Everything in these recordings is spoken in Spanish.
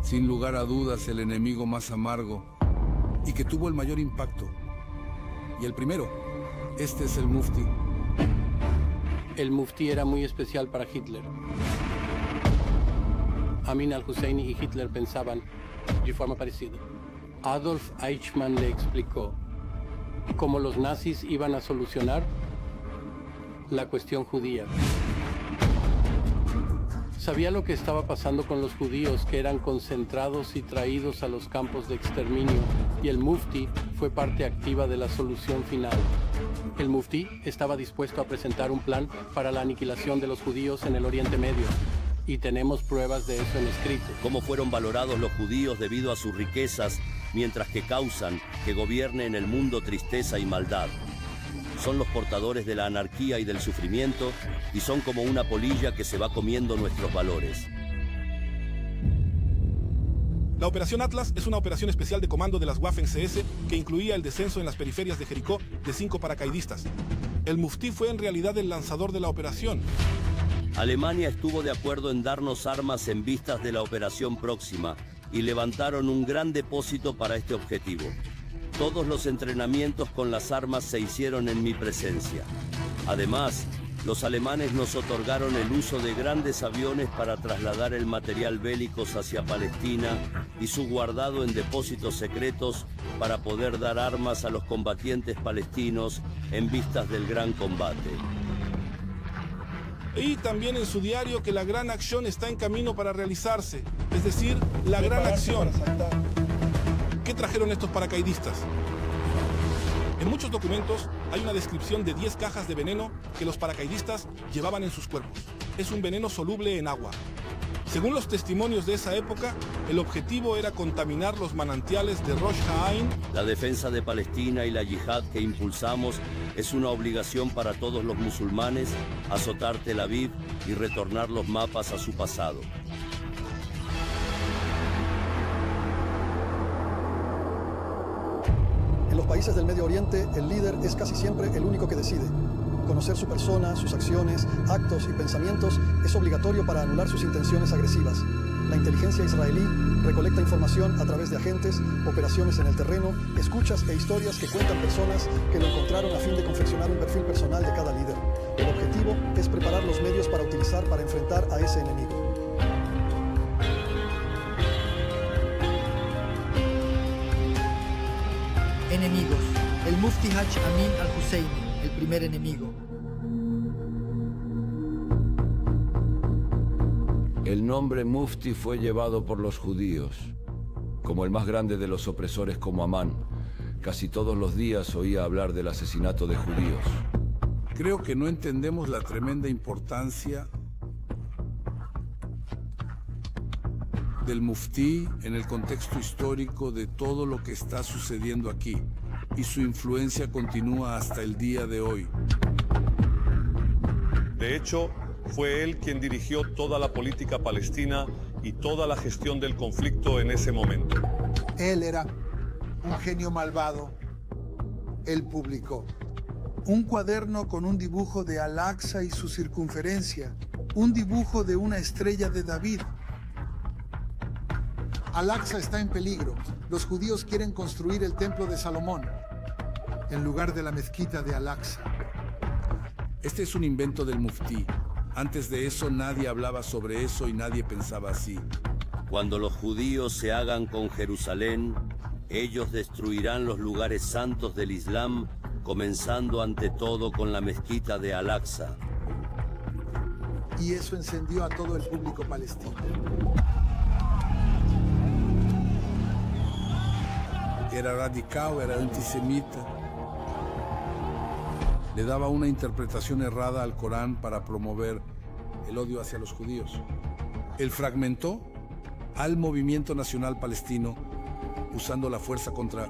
Sin lugar a dudas, el enemigo más amargo y que tuvo el mayor impacto. Y el primero, este es el Mufti. El Mufti era muy especial para Hitler. Amin al-Husseini y Hitler pensaban de forma parecida. Adolf Eichmann le explicó cómo los nazis iban a solucionar la cuestión judía. Sabía lo que estaba pasando con los judíos, que eran concentrados y traídos a los campos de exterminio, y el Mufti fue parte activa de la solución final. El Mufti estaba dispuesto a presentar un plan para la aniquilación de los judíos en el Oriente Medio, y tenemos pruebas de eso en escrito. Cómo fueron valorados los judíos debido a sus riquezas, mientras que causan que gobierne en el mundo tristeza y maldad. Son los portadores de la anarquía y del sufrimiento, y son como una polilla que se va comiendo nuestros valores. La Operación Atlas es una operación especial de comando de las Waffen-SS que incluía el descenso en las periferias de Jericó de 5 paracaidistas. El Mufti fue en realidad el lanzador de la operación. Alemania estuvo de acuerdo en darnos armas en vistas de la operación próxima y levantaron un gran depósito para este objetivo. Todos los entrenamientos con las armas se hicieron en mi presencia. Además, los alemanes nos otorgaron el uso de grandes aviones para trasladar el material bélicos hacia Palestina y su guardado en depósitos secretos para poder dar armas a los combatientes palestinos en vistas del gran combate. Y también en su diario que la gran acción está en camino para realizarse, es decir, la gran acción. ¿Qué trajeron estos paracaidistas? En muchos documentos hay una descripción de 10 cajas de veneno que los paracaidistas llevaban en sus cuerpos. Es un veneno soluble en agua. Según los testimonios de esa época, el objetivo era contaminar los manantiales de Rosh Ha'ain. La defensa de Palestina y la yihad que impulsamos es una obligación para todos los musulmanes azotar Tel Aviv y retornar los mapas a su pasado. En los países del Medio Oriente, el líder es casi siempre el único que decide. Conocer su persona, sus acciones, actos y pensamientos es obligatorio para anular sus intenciones agresivas. La inteligencia israelí recolecta información a través de agentes, operaciones en el terreno, escuchas e historias que cuentan personas que lo encontraron a fin de confeccionar un perfil personal de cada líder. El objetivo es preparar los medios para utilizar para enfrentar a ese enemigo. Enemigos. El Mufti Haj Amin al-Husseini, el primer enemigo. El nombre Mufti fue llevado por los judíos, como el más grande de los opresores como Amán. Casi todos los días oía hablar del asesinato de judíos. Creo que no entendemos la tremenda importancia del Mufti en el contexto histórico de todo lo que está sucediendo aquí, y su influencia continúa hasta el día de hoy. De hecho, fue él quien dirigió toda la política palestina y toda la gestión del conflicto en ese momento. Él era un genio malvado. Él publicó un cuaderno con un dibujo de Al-Aqsa y su circunferencia, un dibujo de una estrella de David. Al-Aqsa está en peligro. Los judíos quieren construir el templo de Salomón en lugar de la mezquita de Al-Aqsa. Este es un invento del Mufti. Antes de eso nadie hablaba sobre eso y nadie pensaba así. Cuando los judíos se hagan con Jerusalén, ellos destruirán los lugares santos del Islam, comenzando ante todo con la mezquita de Al-Aqsa. Y eso encendió a todo el público palestino. Era radical, era antisemita. Le daba una interpretación errada al Corán para promover el odio hacia los judíos. Él fragmentó al movimiento nacional palestino usando la fuerza contra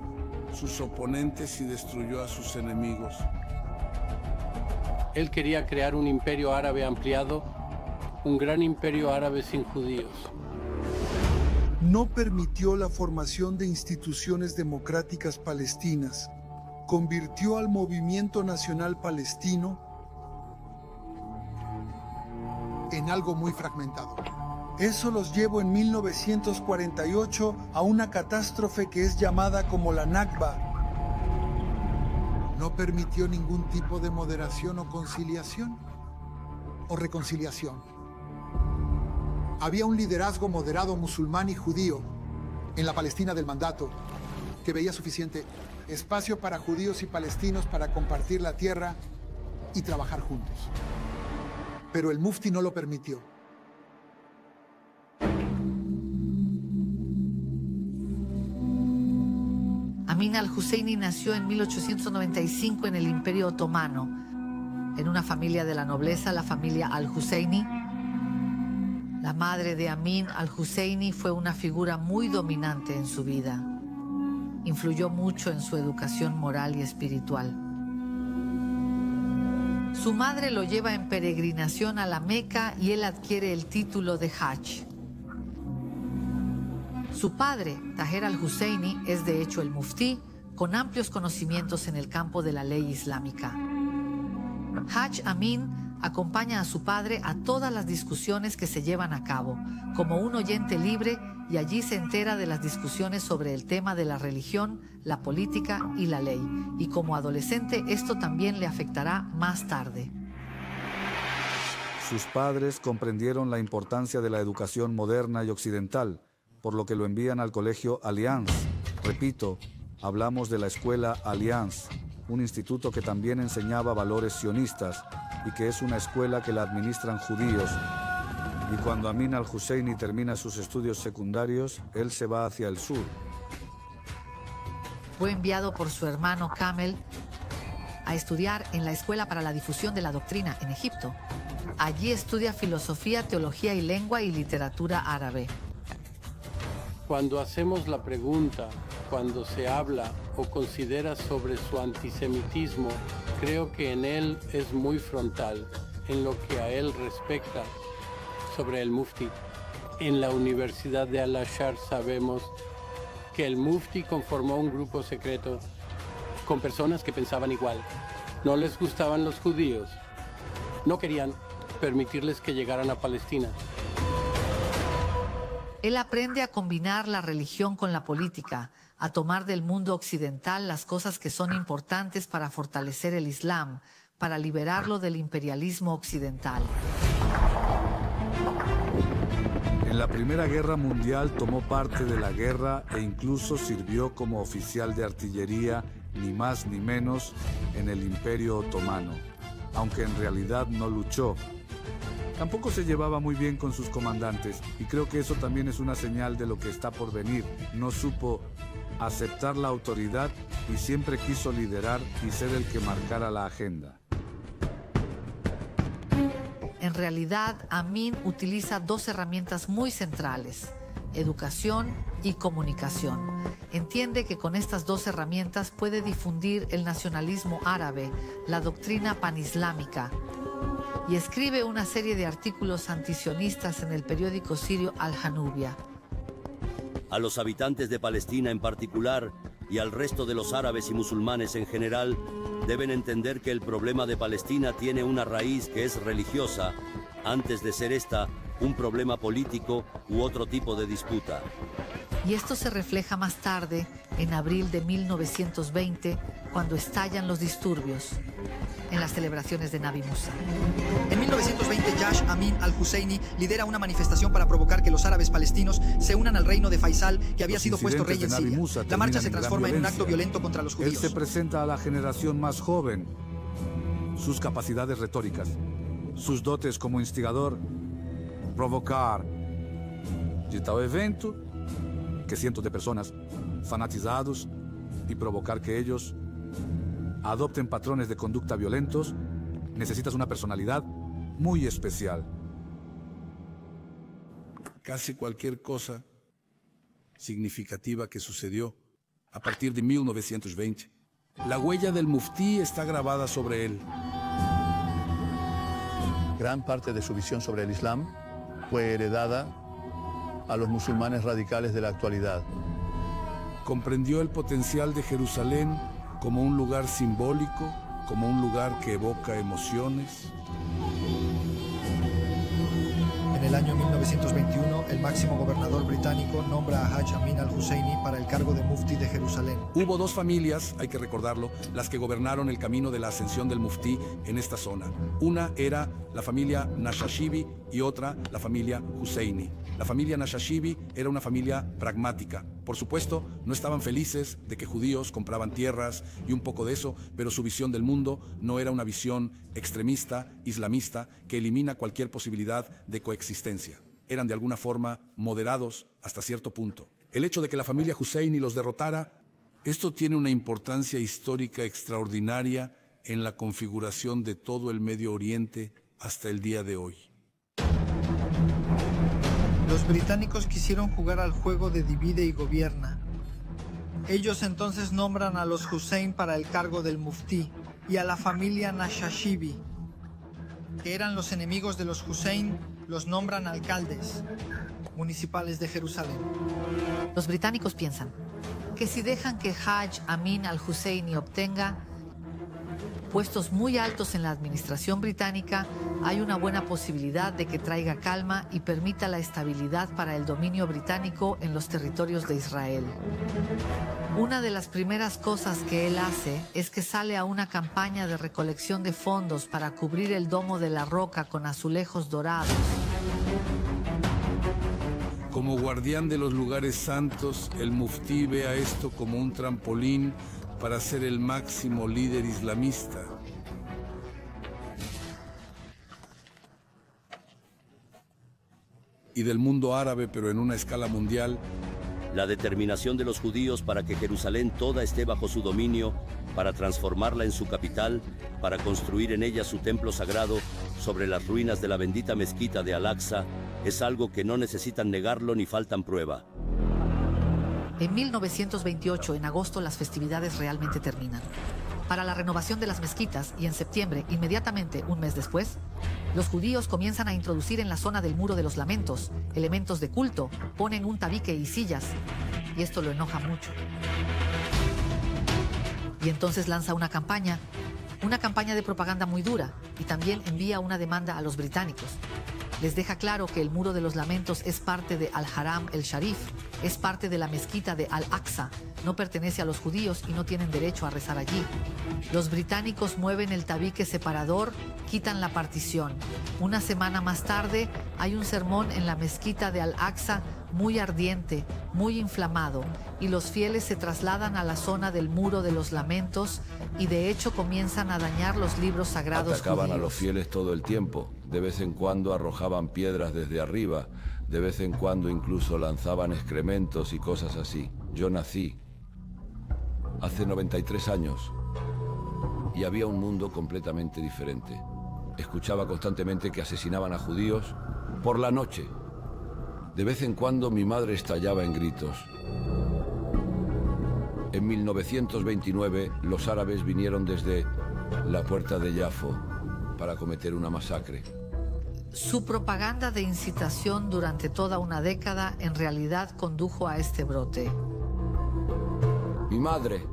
sus oponentes y destruyó a sus enemigos. Él quería crear un imperio árabe ampliado, un gran imperio árabe sin judíos. No permitió la formación de instituciones democráticas palestinas. Convirtió al movimiento nacional palestino en algo muy fragmentado. Eso los llevó en 1948 a una catástrofe que es llamada como la Nakba. No permitió ningún tipo de moderación o conciliación o reconciliación. Había un liderazgo moderado musulmán y judío en la Palestina del mandato que veía suficiente espacio para judíos y palestinos para compartir la tierra y trabajar juntos. Pero el mufti no lo permitió. Amin al-Husseini nació en 1895 en el Imperio Otomano, en una familia de la nobleza, la familia al-Husseini. La madre de Amin al-Husseini fue una figura muy dominante en su vida. Influyó mucho en su educación moral y espiritual. Su madre lo lleva en peregrinación a la Meca y él adquiere el título de Hajj. Su padre, Taher al-Husseini, es de hecho el muftí, con amplios conocimientos en el campo de la ley islámica. Haj Amin acompaña a su padre a todas las discusiones que se llevan a cabo, como un oyente libre, y allí se entera de las discusiones sobre el tema de la religión, la política y la ley. Y como adolescente esto también le afectará más tarde. Sus padres comprendieron la importancia de la educación moderna y occidental, por lo que lo envían al colegio Alliance. Repito, hablamos de la escuela Alliance, un instituto que también enseñaba valores sionistas y que es una escuela que la administran judíos. Y cuando Amin al-Husseini termina sus estudios secundarios, él se va hacia el sur. Fue enviado por su hermano Kamel a estudiar en la Escuela para la Difusión de la Doctrina en Egipto. Allí estudia filosofía, teología y lengua y literatura árabe. Cuando hacemos la pregunta, cuando se habla o considera sobre su antisemitismo, creo que en él es muy frontal, en lo que a él respecta. Sobre el mufti, en la Universidad de Al-Azhar sabemos que el mufti conformó un grupo secreto con personas que pensaban igual. No les gustaban los judíos, no querían permitirles que llegaran a Palestina. Él aprende a combinar la religión con la política, a tomar del mundo occidental las cosas que son importantes para fortalecer el Islam, para liberarlo del imperialismo occidental. En la Primera Guerra Mundial tomó parte de la guerra e incluso sirvió como oficial de artillería, ni más ni menos, en el Imperio Otomano, aunque en realidad no luchó. Tampoco se llevaba muy bien con sus comandantes, y creo que eso también es una señal de lo que está por venir. No supo aceptar la autoridad y siempre quiso liderar y ser el que marcara la agenda. En realidad, Amin utiliza dos herramientas muy centrales: educación y comunicación. Entiende que con estas dos herramientas puede difundir el nacionalismo árabe, la doctrina panislámica, y escribe una serie de artículos antisionistas en el periódico sirio Al-Hanubia. A los habitantes de Palestina en particular y al resto de los árabes y musulmanes en general, deben entender que el problema de Palestina tiene una raíz que es religiosa, antes de ser esta un problema político u otro tipo de disputa. Y esto se refleja más tarde, en abril de 1920, cuando estallan los disturbios en las celebraciones de Nabi Musa. En 1920, Haj Amin al-Husseini lidera una manifestación para provocar que los árabes palestinos se unan al reino de Faisal, que había sido puesto rey en Siria. La marcha se transforma en un acto violento contra los judíos. Él se presenta a la generación más joven. Sus capacidades retóricas, sus dotes como instigador, provocar de tal evento que cientos de personas fanatizados y provocar que ellos adopten patrones de conducta violentos. Necesitas una personalidad muy especial. Casi cualquier cosa significativa que sucedió a partir de 1920. La huella del muftí está grabada sobre él. Gran parte de su visión sobre el Islam fue heredada a los musulmanes radicales de la actualidad. Comprendió el potencial de Jerusalén como un lugar simbólico, como un lugar que evoca emociones. En el año 1921, el máximo gobernador británico nombra a Haj Amin al-Husseini para el cargo de Mufti de Jerusalén. Hubo dos familias, hay que recordarlo, las que gobernaron el camino de la ascensión del Muftí en esta zona. Una era la familia Nashashibi y otra la familia Husseini. La familia Nashashibi era una familia pragmática. Por supuesto, no estaban felices de que judíos compraban tierras y un poco de eso, pero su visión del mundo no era una visión extremista, islamista, que elimina cualquier posibilidad de coexistencia. Eran de alguna forma moderados hasta cierto punto. El hecho de que la familia Husseini los derrotara, esto tiene una importancia histórica extraordinaria en la configuración de todo el Medio Oriente hasta el día de hoy. Los británicos quisieron jugar al juego de divide y gobierna. Ellos entonces nombran a los Hussein para el cargo del Muftí y a la familia Nashashibi, que eran los enemigos de los Hussein, los nombran alcaldes municipales de Jerusalén. Los británicos piensan que si dejan que Haj Amin al-Husseini obtenga puestos muy altos en la administración británica, hay una buena posibilidad de que traiga calma y permita la estabilidad para el dominio británico en los territorios de Israel. Una de las primeras cosas que él hace es que sale a una campaña de recolección de fondos para cubrir el domo de la roca con azulejos dorados. Como guardián de los lugares santos, el Muftí ve a esto como un trampolín para ser el máximo líder islamista. Y del mundo árabe, pero en una escala mundial. La determinación de los judíos para que Jerusalén toda esté bajo su dominio, para transformarla en su capital, para construir en ella su templo sagrado sobre las ruinas de la bendita mezquita de Al-Aqsa, es algo que no necesitan negarlo ni faltan prueba. En 1928, en agosto, las festividades realmente terminan. Para la renovación de las mezquitas, y en septiembre, inmediatamente un mes después, los judíos comienzan a introducir en la zona del Muro de los Lamentos elementos de culto, ponen un tabique y sillas, y esto lo enoja mucho. Y entonces lanza una campaña de propaganda muy dura, y también envía una demanda a los británicos. Les deja claro que el Muro de los Lamentos es parte de Al-Haram el-Sharif, es parte de la mezquita de Al-Aqsa, no pertenece a los judíos y no tienen derecho a rezar allí. Los británicos mueven el tabique separador, quitan la partición. Una semana más tarde hay un sermón en la mezquita de Al-Aqsa muy ardiente, muy inflamado, y los fieles se trasladan a la zona del Muro de los Lamentos y de hecho comienzan a dañar los libros sagrados Atacaban judíos. A los fieles todo el tiempo. De vez en cuando arrojaban piedras desde arriba. De vez en cuando incluso lanzaban excrementos y cosas así. Yo nací hace 93 años y había un mundo completamente diferente. Escuchaba constantemente que asesinaban a judíos por la noche. De vez en cuando mi madre estallaba en gritos. En 1929 los árabes vinieron desde la puerta de Yafo para cometer una masacre. Su propaganda de incitación durante toda una década en realidad condujo a este brote. Mi madre,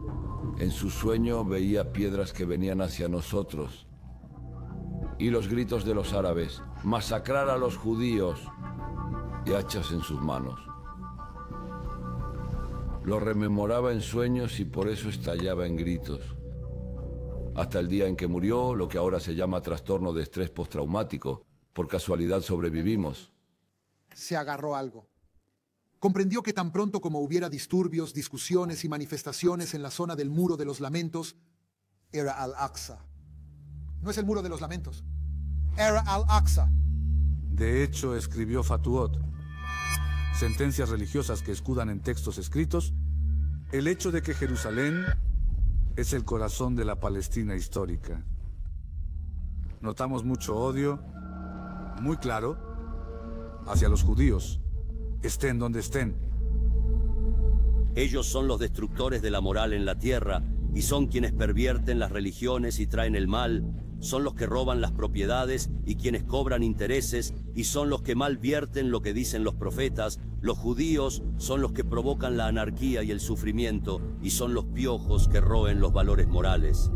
en su sueño, veía piedras que venían hacia nosotros y los gritos de los árabes, masacrar a los judíos, y hachas en sus manos. Lo rememoraba en sueños y por eso estallaba en gritos. Hasta el día en que murió, lo que ahora se llama trastorno de estrés postraumático. Por casualidad sobrevivimos. Se agarró algo. Comprendió que tan pronto como hubiera disturbios, discusiones y manifestaciones en la zona del Muro de los Lamentos, era Al-Aqsa. No es el Muro de los Lamentos. Era Al-Aqsa. De hecho, escribió Fatuot, sentencias religiosas que escudan en textos escritos el hecho de que Jerusalén es el corazón de la Palestina histórica. Notamos mucho odio, muy claro, hacia los judíos, estén donde estén. Ellos son los destructores de la moral en la tierra y son quienes pervierten las religiones y traen el mal. Son los que roban las propiedades y quienes cobran intereses y son los que malvierten lo que dicen los profetas. Los judíos son los que provocan la anarquía y el sufrimiento y son los piojos que roen los valores morales.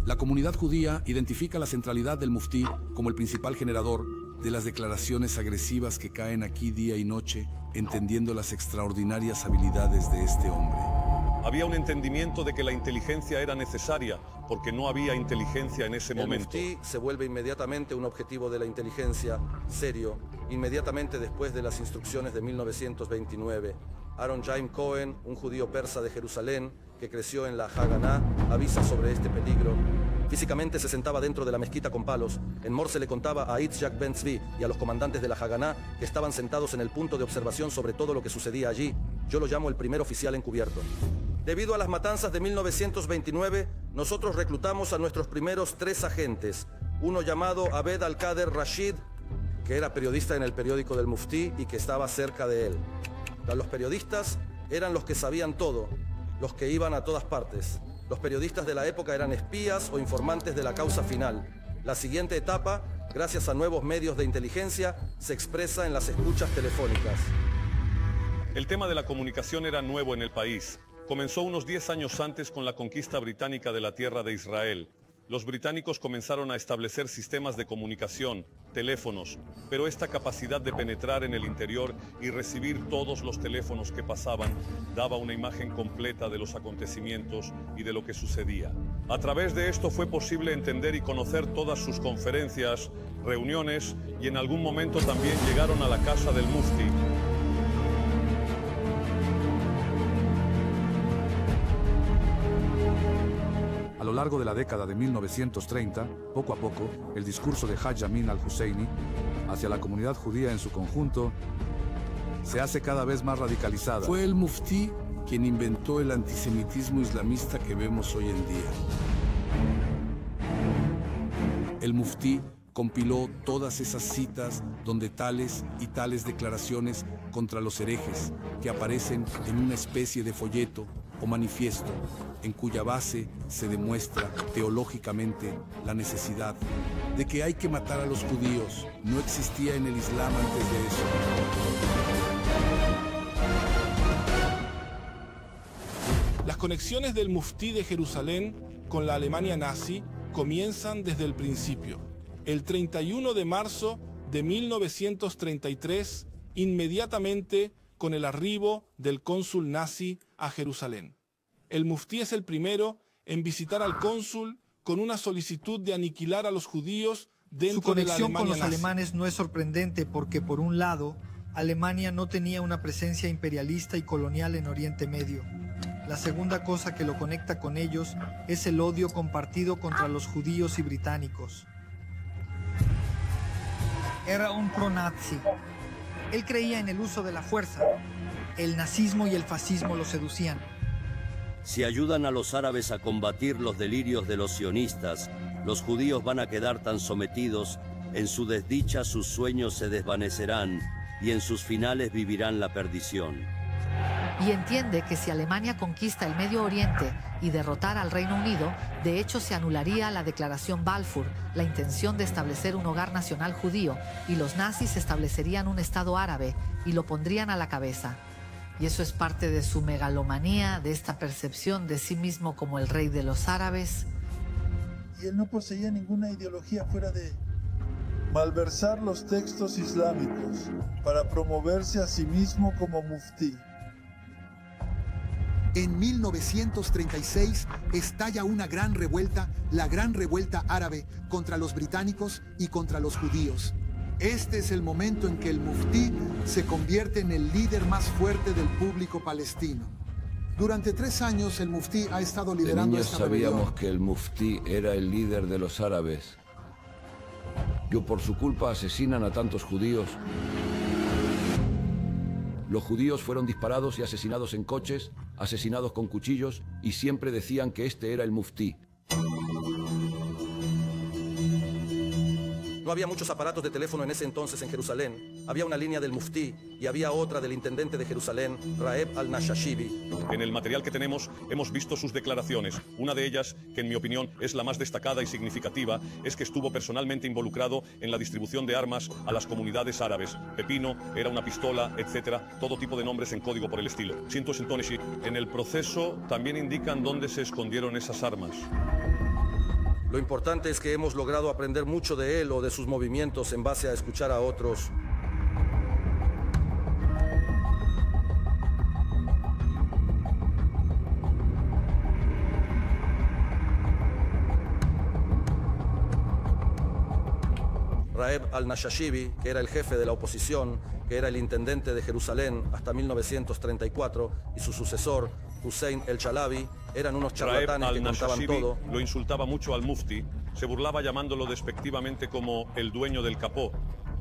La comunidad judía identifica la centralidad del muftí como el principal generador de las declaraciones agresivas que caen aquí día y noche, entendiendo las extraordinarias habilidades de este hombre. Había un entendimiento de que la inteligencia era necesaria, porque no había inteligencia en ese momento. El muftí se vuelve inmediatamente un objetivo de la inteligencia serio, inmediatamente después de las instrucciones de 1929. Aaron Jaim Cohen, un judío persa de Jerusalén, que creció en la Haganá, avisa sobre este peligro. Físicamente se sentaba dentro de la mezquita con palos. En Morse le contaba a Itzhak Ben Tzvi y a los comandantes de la Haganá que estaban sentados en el punto de observación sobre todo lo que sucedía allí. Yo lo llamo el primer oficial encubierto. Debido a las matanzas de 1929, nosotros reclutamos a nuestros primeros 3 agentes. Uno llamado Abed Al-Qader Rashid, que era periodista en el periódico del muftí y que estaba cerca de él. Los periodistas eran los que sabían todo, los que iban a todas partes. Los periodistas de la época eran espías o informantes de la causa final. La siguiente etapa, gracias a nuevos medios de inteligencia, se expresa en las escuchas telefónicas. El tema de la comunicación era nuevo en el país. Comenzó unos 10 años antes con la conquista británica de la tierra de Israel. Los británicos comenzaron a establecer sistemas de comunicación, teléfonos, pero esta capacidad de penetrar en el interior y recibir todos los teléfonos que pasaban daba una imagen completa de los acontecimientos y de lo que sucedía. A través de esto fue posible entender y conocer todas sus conferencias, reuniones y en algún momento también llegaron a la casa del muftí. A lo largo de la década de 1930, poco a poco, el discurso de Haj Amin al-Husseini hacia la comunidad judía en su conjunto se hace cada vez más radicalizada. Fue el muftí quien inventó el antisemitismo islamista que vemos hoy en día. El muftí compiló todas esas citas donde tales y tales declaraciones contra los herejes que aparecen en una especie de folleto o manifiesto, en cuya base se demuestra teológicamente la necesidad de que hay que matar a los judíos. No existía en el Islam antes de eso. Las conexiones del muftí de Jerusalén con la Alemania nazi comienzan desde el principio. El 31 de marzo de 1933, inmediatamente con el arribo del cónsul nazi a Jerusalén. El muftí es el primero en visitar al cónsul con una solicitud de aniquilar a los judíos dentro de la Alemania nazi. Su conexión con los alemanes no es sorprendente porque, por un lado, Alemania no tenía una presencia imperialista y colonial en Oriente Medio. La segunda cosa que lo conecta con ellos es el odio compartido contra los judíos y británicos. Era un pro-nazi. Él creía en el uso de la fuerza. El nazismo y el fascismo lo seducían. Si ayudan a los árabes a combatir los delirios de los sionistas, los judíos van a quedar tan sometidos, en su desdicha sus sueños se desvanecerán y en sus finales vivirán la perdición. Y entiende que si Alemania conquista el Medio Oriente y derrotara al Reino Unido, de hecho se anularía la Declaración Balfour, la intención de establecer un hogar nacional judío, y los nazis establecerían un Estado árabe y lo pondrían a la cabeza. Y eso es parte de su megalomanía, de esta percepción de sí mismo como el rey de los árabes. Y él no poseía ninguna ideología fuera de malversar los textos islámicos para promoverse a sí mismo como muftí. En 1936 estalla una gran revuelta, la Gran Revuelta Árabe, contra los británicos y contra los judíos. Este es el momento en que el muftí se convierte en el líder más fuerte del público palestino. Durante 3 años el muftí ha estado liderando esta rebelión. Sabíamos que el muftí era el líder de los árabes. Que por su culpa asesinan a tantos judíos. Los judíos fueron disparados y asesinados en coches, asesinados con cuchillos, y siempre decían que este era el muftí. No había muchos aparatos de teléfono en ese entonces en Jerusalén. Había una línea del muftí y había otra del intendente de Jerusalén, Raeb al-Nashashibi. En el material que tenemos hemos visto sus declaraciones. Una de ellas, que en mi opinión es la más destacada y significativa, es que estuvo personalmente involucrado en la distribución de armas a las comunidades árabes. Pepino, era una pistola, etcétera, todo tipo de nombres en código por el estilo. En el proceso también indican dónde se escondieron esas armas. Lo importante es que hemos logrado aprender mucho de él o de sus movimientos en base a escuchar a otros. Raeb al-Nashashibi, que era el jefe de la oposición, que era el intendente de Jerusalén hasta 1934, y su sucesor, Hussein el-Chalabi, eran unos charlatanes que contaban todo. Lo insultaba mucho al mufti, se burlaba llamándolo despectivamente como el dueño del capó,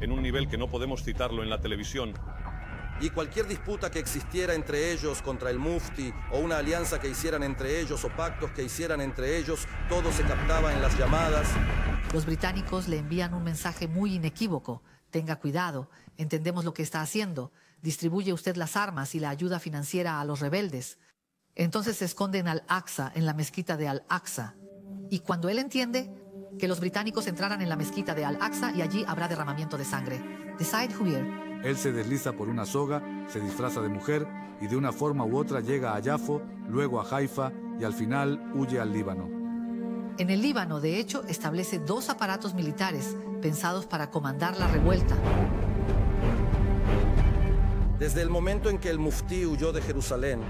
en un nivel que no podemos citarlo en la televisión. Y cualquier disputa que existiera entre ellos contra el mufti, o una alianza que hicieran entre ellos, o pactos que hicieran entre ellos, todo se captaba en las llamadas. Los británicos le envían un mensaje muy inequívoco. Tenga cuidado, entendemos lo que está haciendo. Distribuye usted las armas y la ayuda financiera a los rebeldes. Entonces se esconde en Al-Aqsa, en la mezquita de Al-Aqsa. Y cuando él entiende que los británicos entrarán en la mezquita de Al-Aqsa y allí habrá derramamiento de sangre. Decide Huir. Él se desliza por una soga, se disfraza de mujer y de una forma u otra llega a Yafo, luego a Haifa y al final huye al Líbano. En el Líbano, de hecho, establece 2 aparatos militares pensados para comandar la revuelta. Desde el momento en que el muftí huyó de Jerusalén,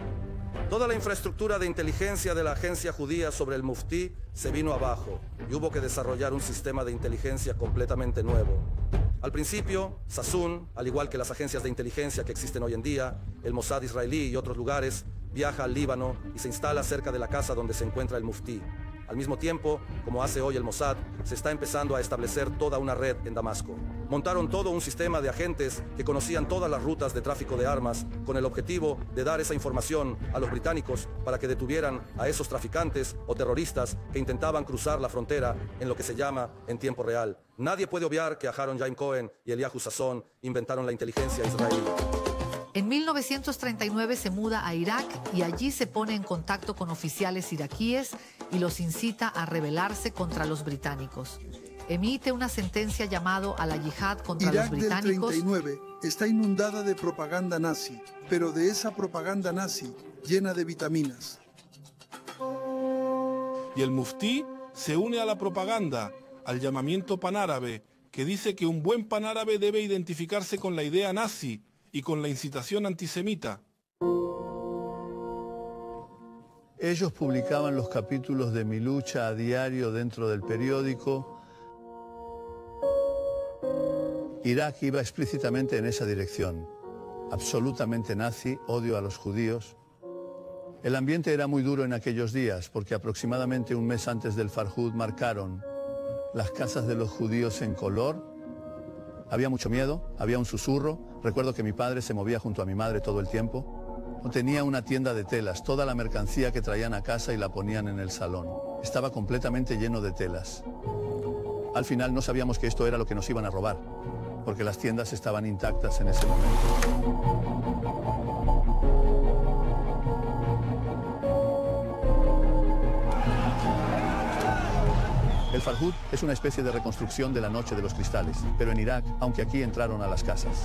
toda la infraestructura de inteligencia de la agencia judía sobre el muftí se vino abajo y hubo que desarrollar un sistema de inteligencia completamente nuevo. Al principio, Sassoon, al igual que las agencias de inteligencia que existen hoy en día, el Mossad israelí y otros lugares, viaja al Líbano y se instala cerca de la casa donde se encuentra el muftí. Al mismo tiempo, como hace hoy el Mossad, se está empezando a establecer toda una red en Damasco. Montaron todo un sistema de agentes que conocían todas las rutas de tráfico de armas con el objetivo de dar esa información a los británicos para que detuvieran a esos traficantes o terroristas que intentaban cruzar la frontera en lo que se llama en tiempo real. Nadie puede obviar que Aaron Jaim Cohen y Eliyahu Sasson inventaron la inteligencia israelí. En 1939 se muda a Irak y allí se pone en contacto con oficiales iraquíes y los incita a rebelarse contra los británicos. Emite una sentencia llamado a la yihad contra los británicos. Irak del 39 está inundada de propaganda nazi, pero de esa propaganda nazi llena de vitaminas. Y el muftí se une a la propaganda, al llamamiento panárabe, que dice que un buen panárabe debe identificarse con la idea nazi y con la incitación antisemita. Ellos publicaban los capítulos de mi lucha a diario dentro del periódico. Irak iba explícitamente en esa dirección. Absolutamente nazi, odio a los judíos. El ambiente era muy duro en aquellos días porque aproximadamente un mes antes del Farhud marcaron las casas de los judíos en color. Había mucho miedo, había un susurro. Recuerdo que mi padre se movía junto a mi madre todo el tiempo. Tenía una tienda de telas, toda la mercancía que traían a casa y la ponían en el salón. Estaba completamente lleno de telas. Al final no sabíamos que esto era lo que nos iban a robar, porque las tiendas estaban intactas en ese momento. El Farhud es una especie de reconstrucción de la Noche de los Cristales, pero en Irak, aunque aquí entraron a las casas.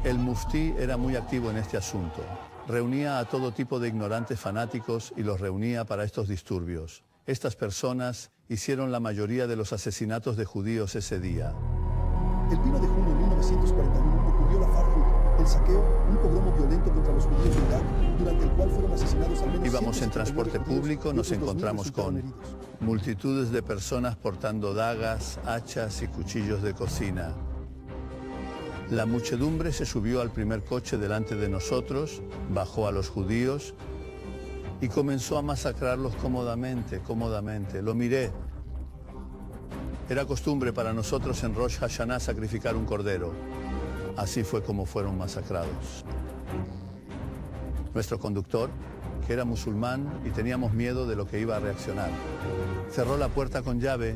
El muftí era muy activo en este asunto. Reunía a todo tipo de ignorantes fanáticos y los reunía para estos disturbios. Estas personas hicieron la mayoría de los asesinatos de judíos ese día. El 1 de junio de 1941 ocurrió la Farhud, el saqueo, un pogromo violento contra los judíos de Irak, durante el cual fueron asesinados al menos. Íbamos en transporte público, nos encontramos con multitudes de personas portando dagas, hachas y cuchillos de cocina. La muchedumbre se subió al primer coche delante de nosotros, bajó a los judíos y comenzó a masacrarlos cómodamente. Lo miré. Era costumbre para nosotros en Rosh Hashanah sacrificar un cordero. Así fue como fueron masacrados. Nuestro conductor, que era musulmán y teníamos miedo de lo que iba a reaccionar, cerró la puerta con llave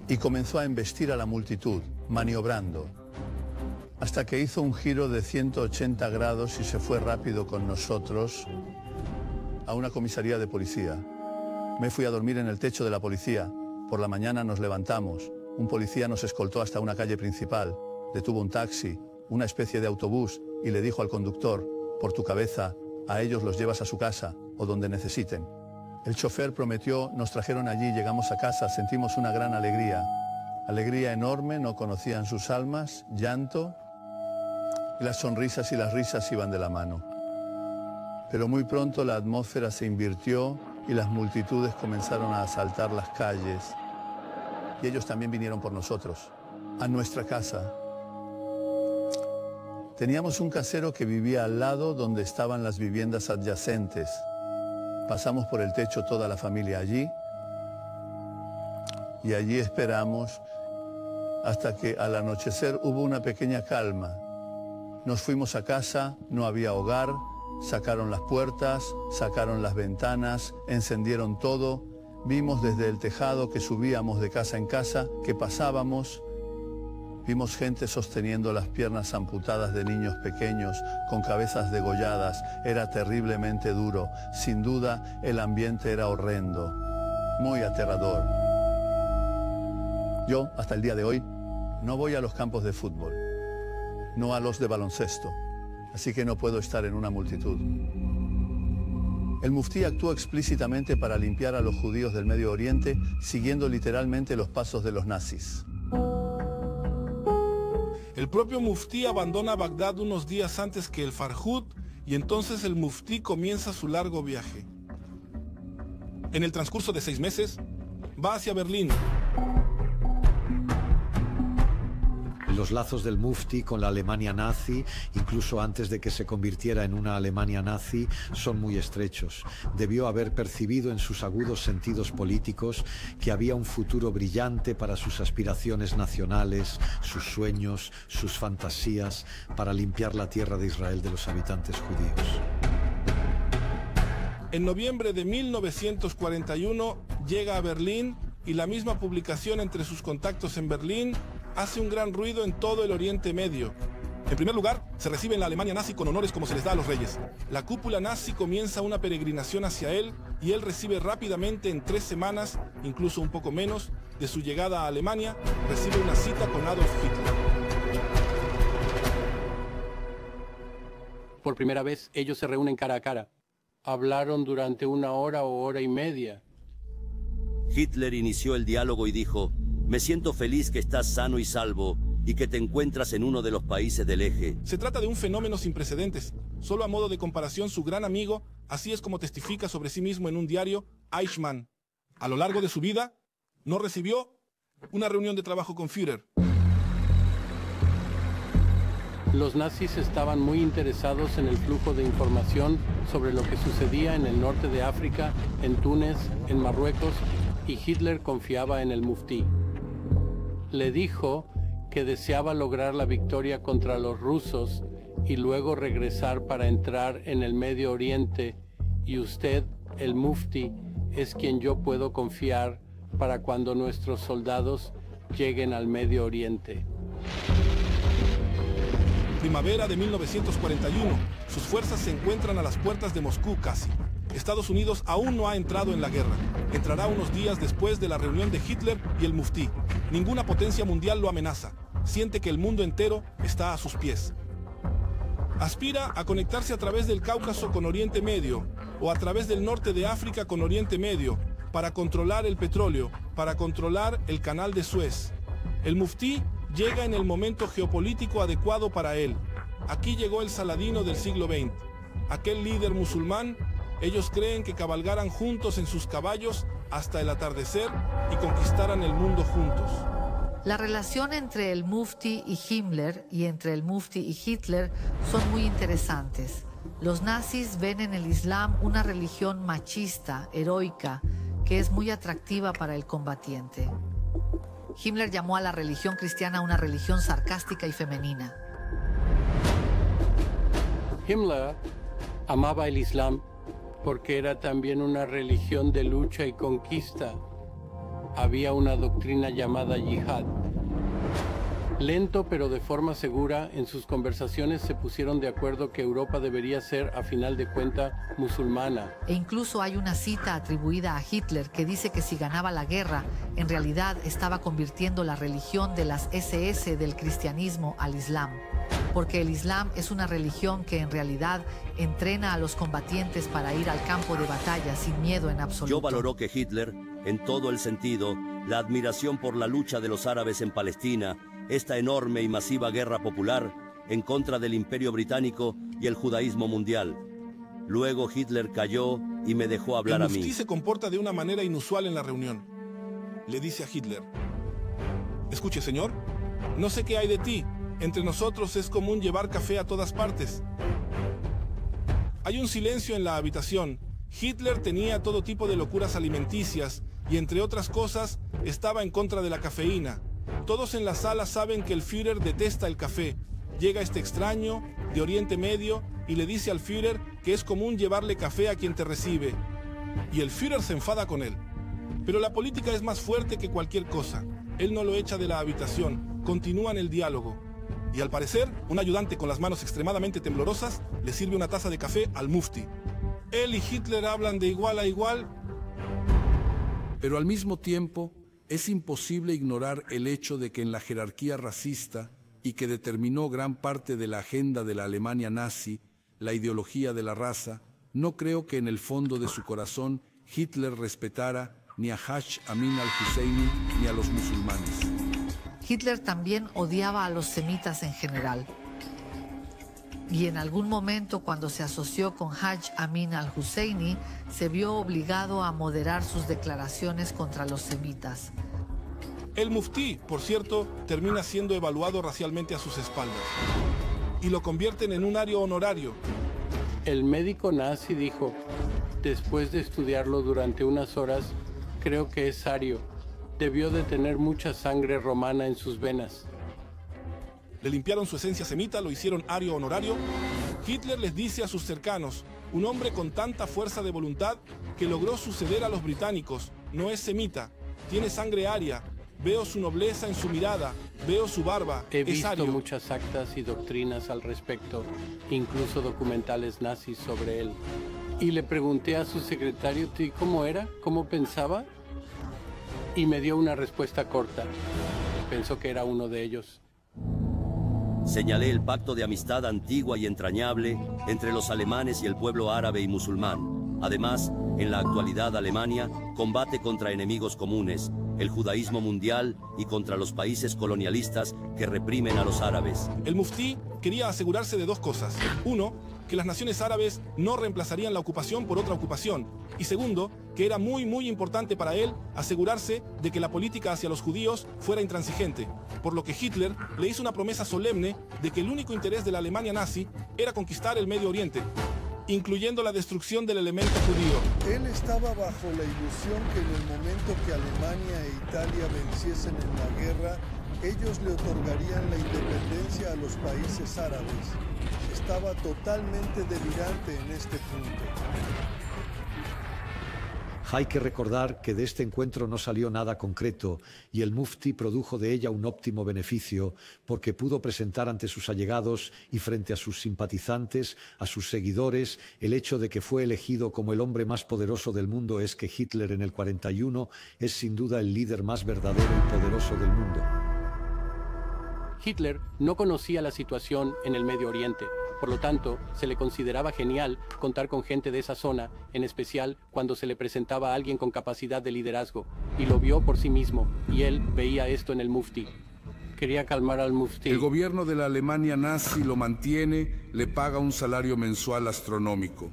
y comenzó a embestir a la multitud, maniobrando, hasta que hizo un giro de 180 grados y se fue rápido con nosotros a una comisaría de policía. Me fui a dormir en el techo de la policía. Por la mañana nos levantamos. Un policía nos escoltó hasta una calle principal. Detuvo un taxi, una especie de autobús, y le dijo al conductor: por tu cabeza, a ellos los llevas a su casa o donde necesiten. El chofer prometió, nos trajeron allí, llegamos a casa, sentimos una gran alegría. Alegría enorme, no conocían sus almas, llanto, y las sonrisas y las risas iban de la mano. Pero muy pronto la atmósfera se invirtió y las multitudes comenzaron a asaltar las calles. Y ellos también vinieron por nosotros, a nuestra casa. Teníamos un casero que vivía al lado donde estaban las viviendas adyacentes. Pasamos por el techo toda la familia allí y allí esperamos hasta que al anochecer hubo una pequeña calma. Nos fuimos a casa, no había hogar, sacaron las puertas, sacaron las ventanas, encendieron todo. Vimos desde el tejado que subíamos de casa en casa, que pasábamos. Vimos gente sosteniendo las piernas amputadas de niños pequeños, con cabezas degolladas. Era terriblemente duro. Sin duda, el ambiente era horrendo, muy aterrador. Yo, hasta el día de hoy, no voy a los campos de fútbol, no a los de baloncesto, así que no puedo estar en una multitud. El muftí actuó explícitamente para limpiar a los judíos del Medio Oriente, siguiendo literalmente los pasos de los nazis. El propio muftí abandona Bagdad unos días antes que el Farhud y entonces el muftí comienza su largo viaje. En el transcurso de 6 meses, va hacia Berlín. Los lazos del muftí con la Alemania nazi, incluso antes de que se convirtiera en una Alemania nazi, son muy estrechos. Debió haber percibido en sus agudos sentidos políticos que había un futuro brillante para sus aspiraciones nacionales, sus sueños, sus fantasías, para limpiar la tierra de Israel de los habitantes judíos. En noviembre de 1941 llega a Berlín y la misma publicación entre sus contactos en Berlín hace un gran ruido en todo el Oriente Medio. En primer lugar, se recibe en la Alemania nazi con honores como se les da a los reyes. La cúpula nazi comienza una peregrinación hacia él y él recibe rápidamente, en 3 semanas, incluso un poco menos, de su llegada a Alemania, recibe una cita con Adolf Hitler. Por primera vez, ellos se reúnen cara a cara. Hablaron durante 1 hora o hora y media. Hitler inició el diálogo y dijo: me siento feliz que estás sano y salvo y que te encuentras en uno de los países del eje. Se trata de un fenómeno sin precedentes. Solo a modo de comparación, su gran amigo, así es como testifica sobre sí mismo en un diario, Eichmann. A lo largo de su vida, no recibió una reunión de trabajo con Führer. Los nazis estaban muy interesados en el flujo de información sobre lo que sucedía en el norte de África, en Túnez, en Marruecos, y Hitler confiaba en el muftí. Le dijo que deseaba lograr la victoria contra los rusos y luego regresar para entrar en el Medio Oriente, y usted, el muftí, es quien yo puedo confiar para cuando nuestros soldados lleguen al Medio Oriente. Primavera de 1941, sus fuerzas se encuentran a las puertas de Moscú casi. Estados Unidos aún no ha entrado en la guerra. Entrará unos días después de la reunión de Hitler y el muftí. Ninguna potencia mundial lo amenaza. Siente que el mundo entero está a sus pies. Aspira a conectarse a través del Cáucaso con Oriente Medio o a través del norte de África con Oriente Medio para controlar el petróleo, para controlar el canal de Suez. El muftí llega en el momento geopolítico adecuado para él. Aquí llegó el Saladino del siglo XX. Aquel líder musulmán. Ellos creen que cabalgaran juntos en sus caballos hasta el atardecer y conquistaran el mundo juntos. La relación entre el muftí y Himmler y entre el muftí y Hitler son muy interesantes. Los nazis ven en el Islam una religión machista, heroica, que es muy atractiva para el combatiente. Himmler llamó a la religión cristiana una religión sarcástica y femenina. Himmler amaba el Islam porque era también una religión de lucha y conquista. Había una doctrina llamada yihad. Lento pero de forma segura, en sus conversaciones se pusieron de acuerdo que Europa debería ser, a final de cuentas, musulmana. E incluso hay una cita atribuida a Hitler que dice que si ganaba la guerra, en realidad estaba convirtiendo la religión de las SS del cristianismo al Islam. porque el Islam es una religión que en realidad entrena a los combatientes para ir al campo de batalla sin miedo en absoluto. Yo valoró que Hitler, en todo el sentido, la admiración por la lucha de los árabes en Palestina, esta enorme y masiva guerra popular en contra del Imperio Británico y el judaísmo mundial. Luego Hitler cayó y me dejó hablar a mí. El muftí se comporta de una manera inusual en la reunión. Le dice a Hitler: escuche, señor, no sé qué hay de ti. Entre nosotros es común llevar café a todas partes. Hay un silencio en la habitación. Hitler tenía todo tipo de locuras alimenticias y, entre otras cosas, estaba en contra de la cafeína. Todos en la sala saben que el Führer detesta el café. Llega este extraño de Oriente Medio y le dice al Führer que es común llevarle café a quien te recibe. Y el Führer se enfada con él. Pero la política es más fuerte que cualquier cosa. Él no lo echa de la habitación. Continúan el diálogo. Y al parecer, un ayudante con las manos extremadamente temblorosas le sirve una taza de café al muftí. Él y Hitler hablan de igual a igual. Pero al mismo tiempo, es imposible ignorar el hecho de que en la jerarquía racista y que determinó gran parte de la agenda de la Alemania nazi, la ideología de la raza, no creo que en el fondo de su corazón Hitler respetara ni a Haj Amin al-Husseini ni a los musulmanes. Hitler también odiaba a los semitas en general. Y en algún momento, cuando se asoció con Haj Amin al-Husseini, se vio obligado a moderar sus declaraciones contra los semitas. El muftí, por cierto, termina siendo evaluado racialmente a sus espaldas. Y lo convierten en un ario honorario. El médico nazi dijo, después de estudiarlo durante unas horas, creo que es ario. Debió de tener mucha sangre romana en sus venas. Le limpiaron su esencia semita, lo hicieron ario honorario. Hitler les dice a sus cercanos, un hombre con tanta fuerza de voluntad que logró suceder a los británicos, no es semita, tiene sangre aria, veo su nobleza en su mirada, veo su barba, He es visto ario. muchas actas y doctrinas al respecto, incluso documentales nazis sobre él. Y le pregunté a su secretario cómo era, cómo pensaba, y me dio una respuesta corta. Pensó que era uno de ellos. Señalé el pacto de amistad antigua y entrañable entre los alemanes y el pueblo árabe y musulmán. Además, en la actualidad Alemania combate contra enemigos comunes, el judaísmo mundial y contra los países colonialistas que reprimen a los árabes. El muftí quería asegurarse de dos cosas. Uno, que las naciones árabes no reemplazarían la ocupación por otra ocupación. Y segundo, que era muy importante para él asegurarse de que la política hacia los judíos fuera intransigente. Por lo que Hitler le hizo una promesa solemne de que el único interés de la Alemania nazi era conquistar el Medio Oriente, incluyendo la destrucción del elemento judío. Él estaba bajo la ilusión que en el momento que Alemania e Italia venciesen en la guerra, ellos le otorgarían la independencia a los países árabes. Estaba totalmente delirante en este punto. Hay que recordar que de este encuentro no salió nada concreto y el muftí produjo de ella un óptimo beneficio porque pudo presentar ante sus allegados y frente a sus simpatizantes, a sus seguidores, el hecho de que fue elegido como el hombre más poderoso del mundo es que Hitler en el 41 es sin duda el líder más verdadero y poderoso del mundo. Hitler no conocía la situación en el Medio Oriente. Por lo tanto, se le consideraba genial contar con gente de esa zona, en especial cuando se le presentaba a alguien con capacidad de liderazgo, y lo vio por sí mismo, y él veía esto en el muftí. Quería calmar al muftí. El gobierno de la Alemania nazi lo mantiene, le paga un salario mensual astronómico.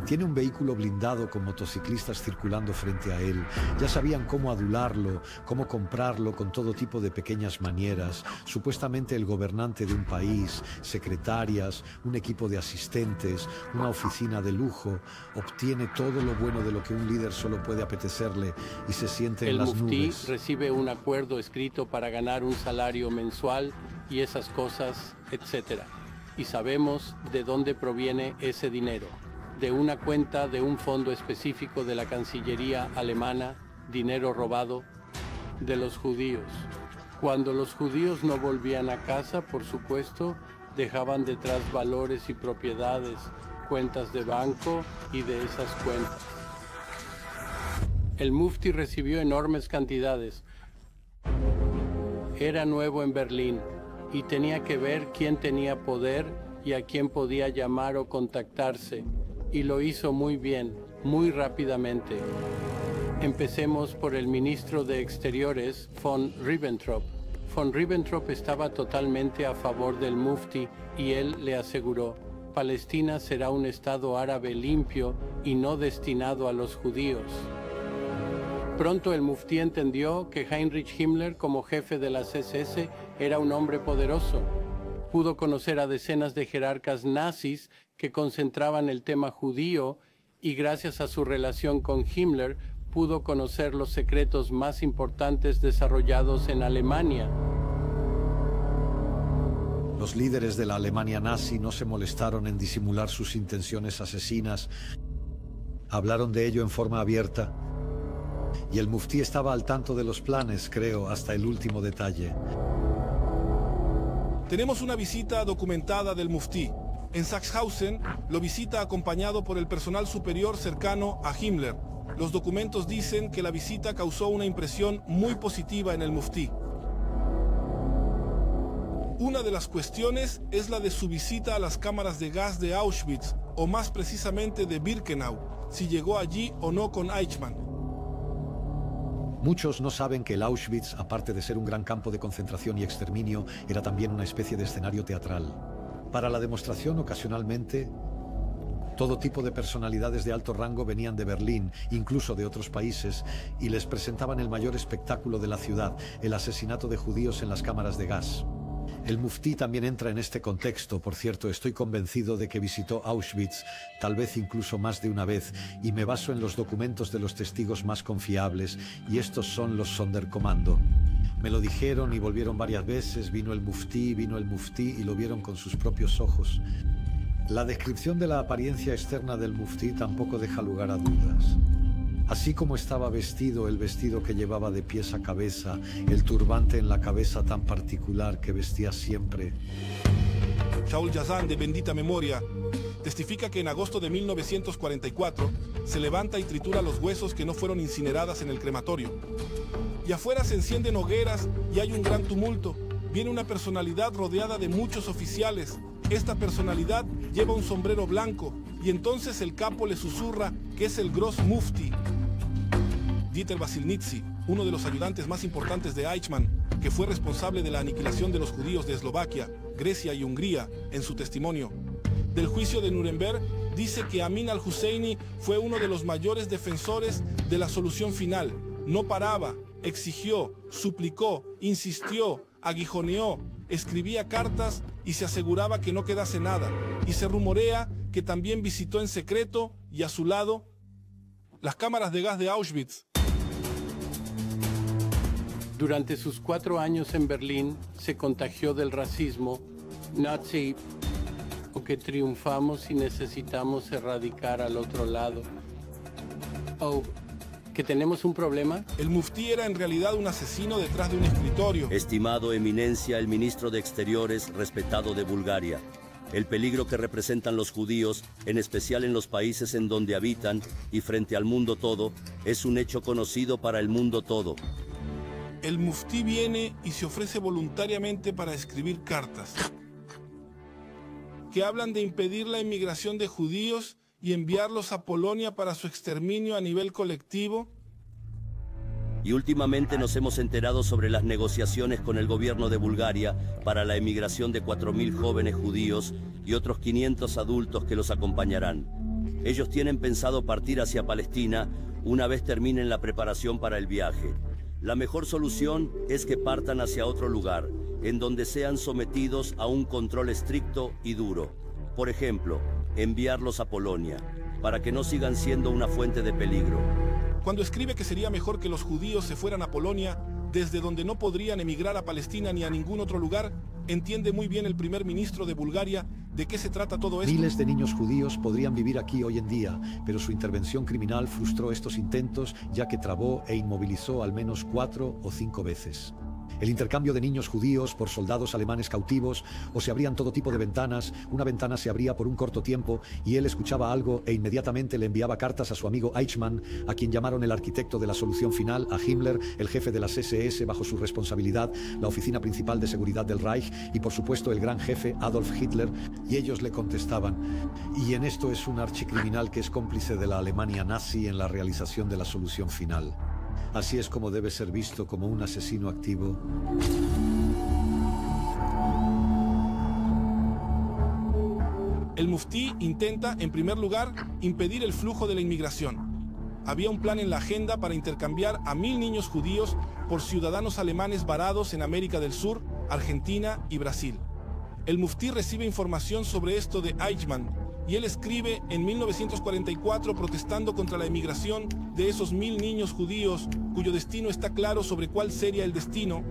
Tiene un vehículo blindado con motociclistas circulando frente a él. Ya sabían cómo adularlo, cómo comprarlo con todo tipo de pequeñas manieras. Supuestamente el gobernante de un país, secretarias, un equipo de asistentes, una oficina de lujo. Obtiene todo lo bueno de lo que un líder solo puede apetecerle y se siente en las nubes. El muftí recibe un acuerdo escrito para ganar un salario mensual y esas cosas, etc. Y sabemos de dónde proviene ese dinero. De una cuenta de un fondo específico de la Cancillería alemana, dinero robado de los judíos. Cuando los judíos no volvían a casa, por supuesto, dejaban detrás valores y propiedades, cuentas de banco y de esas cuentas. El muftí recibió enormes cantidades. Era nuevo en Berlín y tenía que ver quién tenía poder y a quién podía llamar o contactarse, y lo hizo muy bien, muy rápidamente. Empecemos por el ministro de Exteriores, von Ribbentrop. Von Ribbentrop estaba totalmente a favor del Mufti y él le aseguró: Palestina será un estado árabe limpio y no destinado a los judíos. Pronto el Mufti entendió que Heinrich Himmler, como jefe de las SS, era un hombre poderoso. Pudo conocer a decenas de jerarcas nazis que concentraban el tema judío y gracias a su relación con Himmler pudo conocer los secretos más importantes desarrollados en Alemania. Los líderes de la Alemania nazi no se molestaron en disimular sus intenciones asesinas. Hablaron de ello en forma abierta. Y el Mufti estaba al tanto de los planes, creo, hasta el último detalle. Tenemos una visita documentada del Mufti. En Sachsenhausen lo visita acompañado por el personal superior cercano a Himmler. Los documentos dicen que la visita causó una impresión muy positiva en el Mufti. Una de las cuestiones es la de su visita a las cámaras de gas de Auschwitz, o más precisamente de Birkenau, si llegó allí o no con Eichmann. Muchos no saben que el Auschwitz, aparte de ser un gran campo de concentración y exterminio, era también una especie de escenario teatral. Para la demostración, ocasionalmente, todo tipo de personalidades de alto rango venían de Berlín, incluso de otros países, y les presentaban el mayor espectáculo de la ciudad, el asesinato de judíos en las cámaras de gas. El Mufti también entra en este contexto. Por cierto, estoy convencido de que visitó Auschwitz, tal vez incluso más de una vez, y me baso en los documentos de los testigos más confiables, y estos son los Sonderkommando. Me lo dijeron y volvieron varias veces, vino el Mufti y lo vieron con sus propios ojos. La descripción de la apariencia externa del Mufti tampoco deja lugar a dudas. Así como estaba vestido, el vestido que llevaba de pies a cabeza, el turbante en la cabeza tan particular que vestía siempre. Shaul Yazan, de bendita memoria, testifica que en agosto de 1944 se levanta y tritura los huesos que no fueron incineradas en el crematorio. Y afuera se encienden hogueras y hay un gran tumulto. Viene una personalidad rodeada de muchos oficiales. Esta personalidad lleva un sombrero blanco y entonces el capo le susurra que es el Gross Mufti. Dieter Vasilnitsi, uno de los ayudantes más importantes de Eichmann, que fue responsable de la aniquilación de los judíos de Eslovaquia, Grecia y Hungría, en su testimonio. Del juicio de Nuremberg dice que Amin al-Husseini fue uno de los mayores defensores de la solución final. No paraba, exigió, suplicó, insistió, aguijoneó, escribía cartas y se aseguraba que no quedase nada. Y se rumorea que también visitó en secreto y a su lado las cámaras de gas de Auschwitz. Durante sus 4 años en Berlín se contagió del racismo nazi, aunque triunfamos y necesitamos erradicar al otro lado. Oh, ¿que tenemos un problema? El Mufti era en realidad un asesino detrás de un escritorio. Estimado Eminencia, el ministro de Exteriores, respetado de Bulgaria. El peligro que representan los judíos, en especial en los países en donde habitan y frente al mundo todo, es un hecho conocido para el mundo todo. El Mufti viene y se ofrece voluntariamente para escribir cartas que hablan de impedir la inmigración de judíos y enviarlos a Polonia para su exterminio a nivel colectivo. Y últimamente nos hemos enterado sobre las negociaciones con el gobierno de Bulgaria para la emigración de 4.000 jóvenes judíos y otros 500 adultos que los acompañarán. Ellos tienen pensado partir hacia Palestina una vez terminen la preparación para el viaje. La mejor solución es que partan hacia otro lugar, en donde sean sometidos a un control estricto y duro. Por ejemplo, enviarlos a Polonia, para que no sigan siendo una fuente de peligro. Cuando escribe que sería mejor que los judíos se fueran a Polonia, desde donde no podrían emigrar a Palestina ni a ningún otro lugar, entiende muy bien el primer ministro de Bulgaria de qué se trata todo esto. Miles de niños judíos podrían vivir aquí hoy en día, pero su intervención criminal frustró estos intentos, ya que trabó e inmovilizó al menos 4 o 5 veces. el intercambio de niños judíos por soldados alemanes cautivos, o se abrían todo tipo de ventanas. Una ventana se abría por un corto tiempo y él escuchaba algo e inmediatamente le enviaba cartas a su amigo Eichmann, a quien llamaron el arquitecto de la solución final, a Himmler, el jefe de las SS bajo su responsabilidad, la oficina principal de seguridad del Reich y por supuesto el gran jefe Adolf Hitler, y ellos le contestaban. Y en esto es un archicriminal que es cómplice de la Alemania nazi en la realización de la solución final. Así es como debe ser visto, como un asesino activo. El muftí intenta, en primer lugar, impedir el flujo de la inmigración. Había un plan en la agenda para intercambiar a 1000 niños judíos por ciudadanos alemanes varados en América del Sur, Argentina y Brasil. El muftí recibe información sobre esto de Eichmann y él escribe en 1944 protestando contra la emigración de esos 1000 niños judíos cuyo destino está claro sobre cuál sería el destino.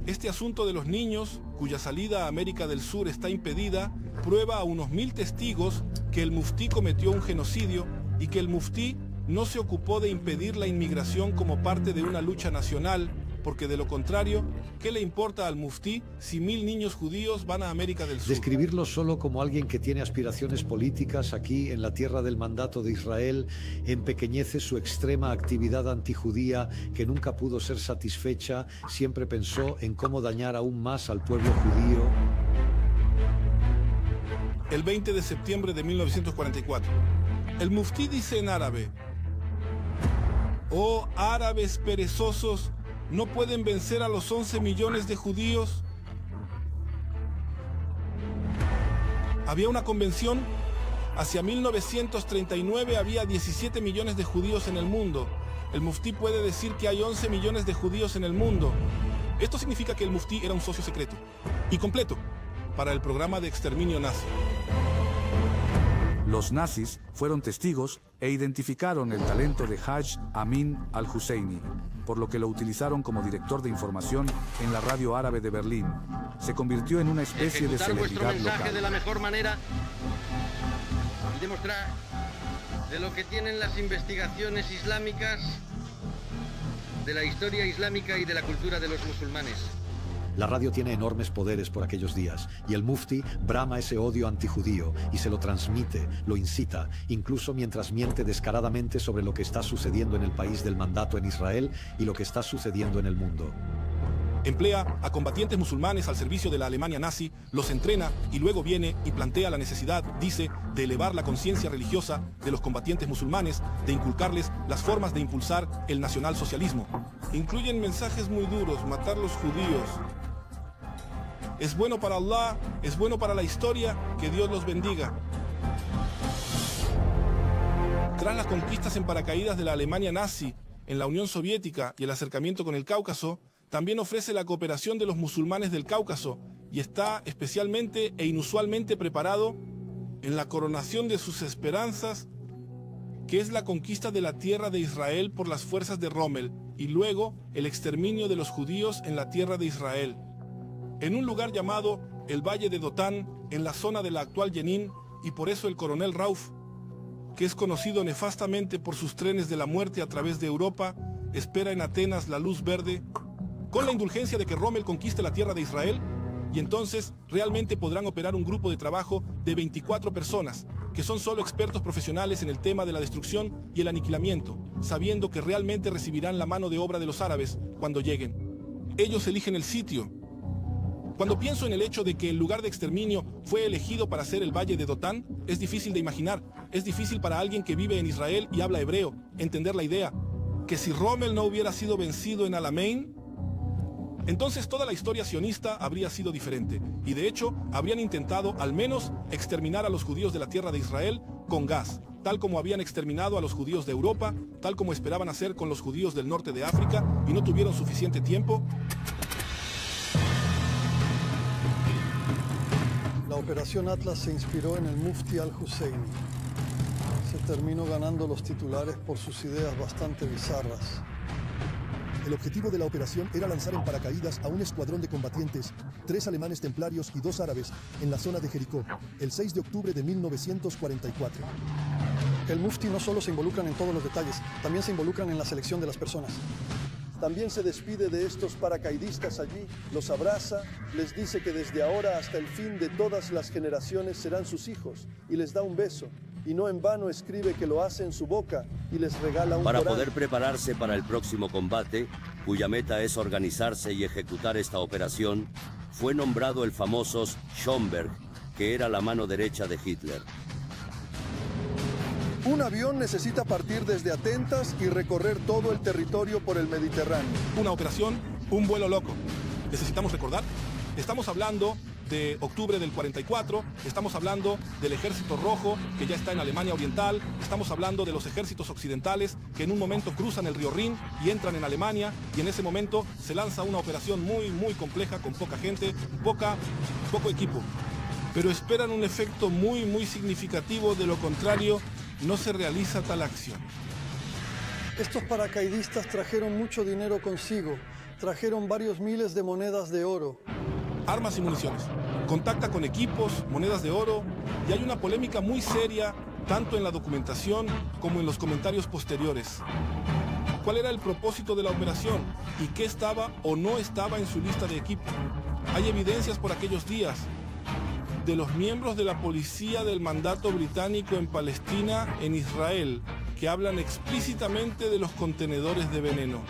Este asunto de los niños, cuya salida a América del Sur está impedida, prueba a unos 1000 testigos que el muftí cometió un genocidio y que el muftí no se ocupó de impedir la inmigración como parte de una lucha nacional, porque de lo contrario, ¿qué le importa al muftí si 1000 niños judíos van a América del Sur? Describirlo solo como alguien que tiene aspiraciones políticas aquí en la tierra del mandato de Israel empequeñece su extrema actividad antijudía que nunca pudo ser satisfecha, siempre pensó en cómo dañar aún más al pueblo judío. El 20 de septiembre de 1944, el muftí dice en árabe: «Oh árabes perezosos, ¿no pueden vencer a los 11 millones de judíos?» Había una convención. Hacia 1939 había 17 millones de judíos en el mundo. El muftí puede decir que hay 11 millones de judíos en el mundo. Esto significa que el muftí era un socio secreto y completo para el programa de exterminio nazi. Los nazis fueron testigos e identificaron el talento de Haj Amin al-Husseini, por lo que lo utilizaron como director de información en la radio árabe de Berlín. Se convirtió en una especie de celebridad vuestro mensaje local. de la mejor manera y demostrar de lo que tienen las investigaciones islámicas, de la historia islámica y de la cultura de los musulmanes. La radio tiene enormes poderes por aquellos días, y el muftí brama ese odio antijudío y se lo transmite, lo incita, incluso mientras miente descaradamente sobre lo que está sucediendo en el país del mandato en Israel y lo que está sucediendo en el mundo. Emplea a combatientes musulmanes al servicio de la Alemania nazi, los entrena y luego viene y plantea la necesidad, dice, de elevar la conciencia religiosa de los combatientes musulmanes, de inculcarles las formas de impulsar el nacionalsocialismo. Incluyen mensajes muy duros: matar los judíos. Es bueno para Allah, es bueno para la historia, que Dios los bendiga. Tras las conquistas en paracaídas de la Alemania nazi en la Unión Soviética y el acercamiento con el Cáucaso, también ofrece la cooperación de los musulmanes del Cáucaso y está especialmente e inusualmente preparado en la coronación de sus esperanzas, que es la conquista de la tierra de Israel por las fuerzas de Rommel y luego el exterminio de los judíos en la tierra de Israel. En un lugar llamado el Valle de Dotán, en la zona de la actual Jenin, y por eso el coronel Rauf, que es conocido nefastamente por sus trenes de la muerte a través de Europa, espera en Atenas la luz verde, con la indulgencia de que Rommel conquiste la tierra de Israel, y entonces realmente podrán operar un grupo de trabajo de 24 personas, que son solo expertos profesionales en el tema de la destrucción y el aniquilamiento, sabiendo que realmente recibirán la mano de obra de los árabes cuando lleguen. Ellos eligen el sitio. Cuando pienso en el hecho de que el lugar de exterminio fue elegido para ser el Valle de Dotán, es difícil de imaginar. Es difícil para alguien que vive en Israel y habla hebreo entender la idea que si Rommel no hubiera sido vencido en Alamein, entonces toda la historia sionista habría sido diferente. Y de hecho, habrían intentado al menos exterminar a los judíos de la tierra de Israel con gas, tal como habían exterminado a los judíos de Europa, tal como esperaban hacer con los judíos del norte de África y no tuvieron suficiente tiempo. La Operación Atlas se inspiró en el Mufti al-Husseini. Se terminó ganando los titulares por sus ideas bastante bizarras. El objetivo de la operación era lanzar en paracaídas a un escuadrón de combatientes, 3 alemanes templarios y 2 árabes, en la zona de Jericó, el 6 de octubre de 1944. El Mufti no solo se involucran en todos los detalles, también se involucran en la selección de las personas. También se despide de estos paracaidistas allí, los abraza, les dice que desde ahora hasta el fin de todas las generaciones serán sus hijos y les da un beso. Y no en vano escribe que lo hace en su boca y les regala un Para Corán. poder prepararse para el próximo combate, cuya meta es organizarse y ejecutar esta operación, fue nombrado el famoso Schomberg, que era la mano derecha de Hitler. Un avión necesita partir desde Atentas y recorrer todo el territorio por el Mediterráneo. Una operación, un vuelo loco. Necesitamos recordar, estamos hablando de octubre del 44, estamos hablando del Ejército Rojo que ya está en Alemania Oriental, estamos hablando de los ejércitos occidentales que en un momento cruzan el río Rin y entran en Alemania, y en ese momento se lanza una operación muy compleja con poca gente, poco equipo. Pero esperan un efecto muy significativo, de lo contrario no se realiza tal acción. Estos paracaidistas trajeron mucho dinero consigo, trajeron varios miles de monedas de oro. Armas y municiones. Contacta con equipos, monedas de oro, y hay una polémica muy seria, tanto en la documentación como en los comentarios posteriores. ¿Cuál era el propósito de la operación? ¿Y qué estaba o no estaba en su lista de equipo? Hay evidencias por aquellos días de los miembros de la policía del mandato británico en Palestina, en Israel, que hablan explícitamente de los contenedores de veneno.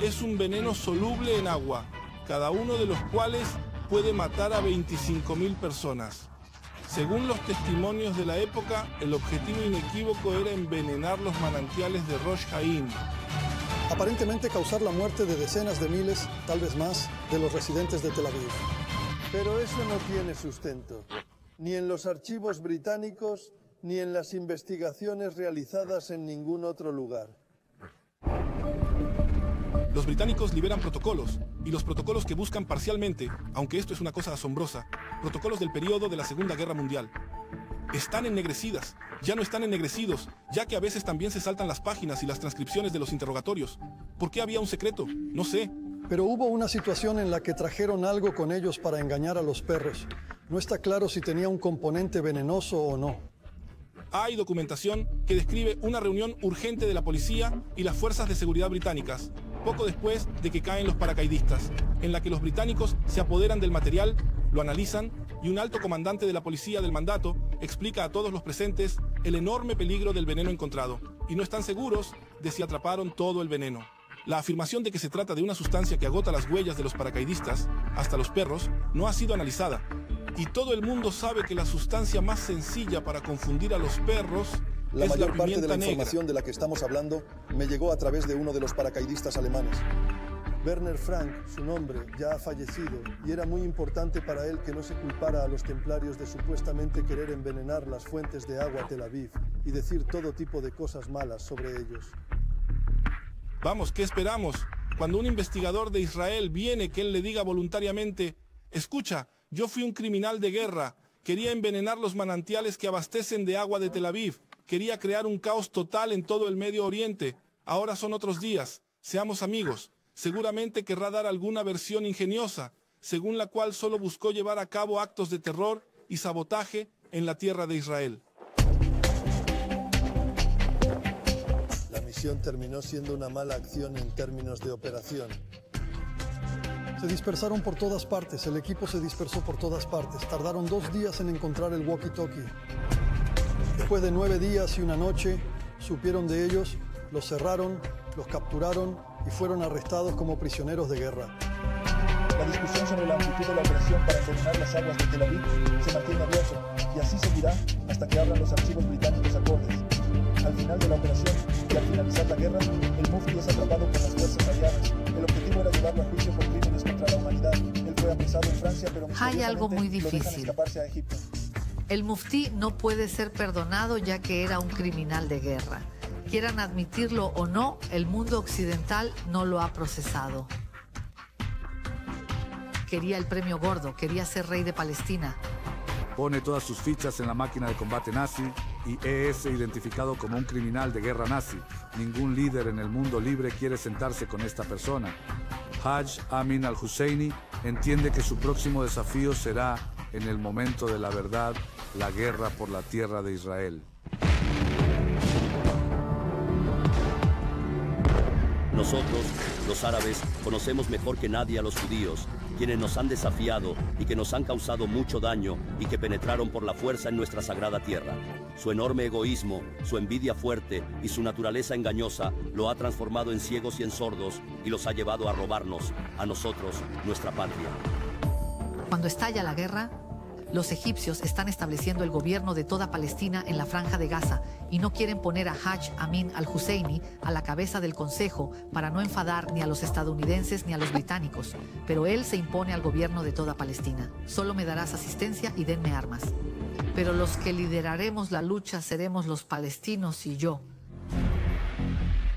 Es un veneno soluble en agua, cada uno de los cuales puede matar a 25.000 personas. Según los testimonios de la época, el objetivo inequívoco era envenenar los manantiales de Rosh Haim. Aparentemente causar la muerte de decenas de miles, tal vez más, de los residentes de Tel Aviv. Pero eso no tiene sustento, ni en los archivos británicos, ni en las investigaciones realizadas en ningún otro lugar. Los británicos liberan protocolos, y los protocolos que buscan parcialmente, aunque esto es una cosa asombrosa, protocolos del periodo de la Segunda Guerra Mundial. Están ennegrecidas, ya no están ennegrecidos, ya que a veces también se saltan las páginas y las transcripciones de los interrogatorios. ¿Por qué había un secreto? No sé. Pero hubo una situación en la que trajeron algo con ellos para engañar a los perros. No está claro si tenía un componente venenoso o no. Hay documentación que describe una reunión urgente de la policía y las fuerzas de seguridad británicas, poco después de que caen los paracaidistas, en la que los británicos se apoderan del material, lo analizan, y un alto comandante de la policía del mandato explica a todos los presentes el enorme peligro del veneno encontrado, y no están seguros de si atraparon todo el veneno. La afirmación de que se trata de una sustancia que agota las huellas de los paracaidistas, hasta los perros, no ha sido analizada. Y todo el mundo sabe que la sustancia más sencilla para confundir a los perros La es mayor la parte de la pimienta información negra. de la que estamos hablando me llegó a través de uno de los paracaidistas alemanes. Werner Frank, su nombre, ya ha fallecido, y era muy importante para él que no se culpara a los templarios de supuestamente querer envenenar las fuentes de agua Tel Aviv y decir todo tipo de cosas malas sobre ellos. Vamos, ¿qué esperamos? Cuando un investigador de Israel viene, que él le diga voluntariamente: escucha, yo fui un criminal de guerra, quería envenenar los manantiales que abastecen de agua de Tel Aviv, quería crear un caos total en todo el Medio Oriente. Ahora son otros días, seamos amigos. Seguramente querrá dar alguna versión ingeniosa, según la cual solo buscó llevar a cabo actos de terror y sabotaje en la tierra de Israel. La misión terminó siendo una mala acción en términos de operación. Se dispersaron por todas partes, el equipo se dispersó por todas partes. Tardaron 2 días en encontrar el walkie-talkie. Después de 9 días y una noche, supieron de ellos, los cerraron, los capturaron y fueron arrestados como prisioneros de guerra. La discusión sobre la amplitud de la operación para envenenar las aguas de Tel Aviv se mantiene abierta, y así seguirá hasta que abran los archivos británicos acordes. Al final de la operación y al finalizar la guerra, el Mufti es atrapado por las fuerzas aliadas. El objetivo era llevarlo a juicio por crímenes contra la humanidad. Él fue apresado en Francia, pero Hay algo muy misteriosamente lo dejan difícil. escaparse a Egipto. El muftí no puede ser perdonado ya que era un criminal de guerra. Quieran admitirlo o no, el mundo occidental no lo ha procesado. Quería el premio gordo, quería ser rey de Palestina. Pone todas sus fichas en la máquina de combate nazi y es identificado como un criminal de guerra nazi. Ningún líder en el mundo libre quiere sentarse con esta persona. Haj Amin al-Husseini entiende que su próximo desafío será, en el momento de la verdad, la guerra por la tierra de Israel. Nosotros Los árabes conocemos mejor que nadie a los judíos, quienes nos han desafiado y que nos han causado mucho daño y que penetraron por la fuerza en nuestra sagrada tierra. Su enorme egoísmo, su envidia fuerte y su naturaleza engañosa lo ha transformado en ciegos y en sordos y los ha llevado a robarnos, a nosotros, nuestra patria. Cuando estalla la guerra, los egipcios están estableciendo el gobierno de toda Palestina en la Franja de Gaza y no quieren poner a Haj Amin al-Husseini a la cabeza del Consejo para no enfadar ni a los estadounidenses ni a los británicos, pero él se impone al gobierno de toda Palestina. Solo me darás asistencia y denme armas. Pero los que lideraremos la lucha seremos los palestinos y yo.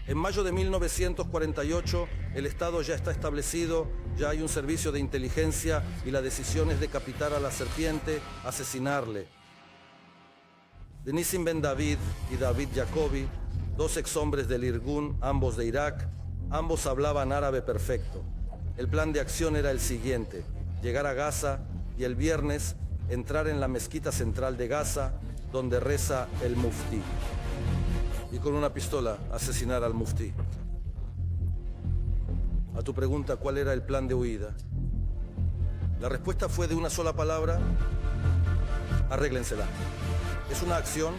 En mayo de 1948, el Estado ya está establecido, ya hay un servicio de inteligencia y la decisión es decapitar a la serpiente, asesinarle. Nissim Ben David y David Jacobi, dos exhombres del Irgun, ambos de Irak, ambos hablaban árabe perfecto. El plan de acción era el siguiente: llegar a Gaza y el viernes entrar en la mezquita central de Gaza, donde reza el muftí, y con una pistola asesinar al muftí. A tu pregunta, ¿cuál era el plan de huida? La respuesta fue de una sola palabra: arréglensela. Es una acción,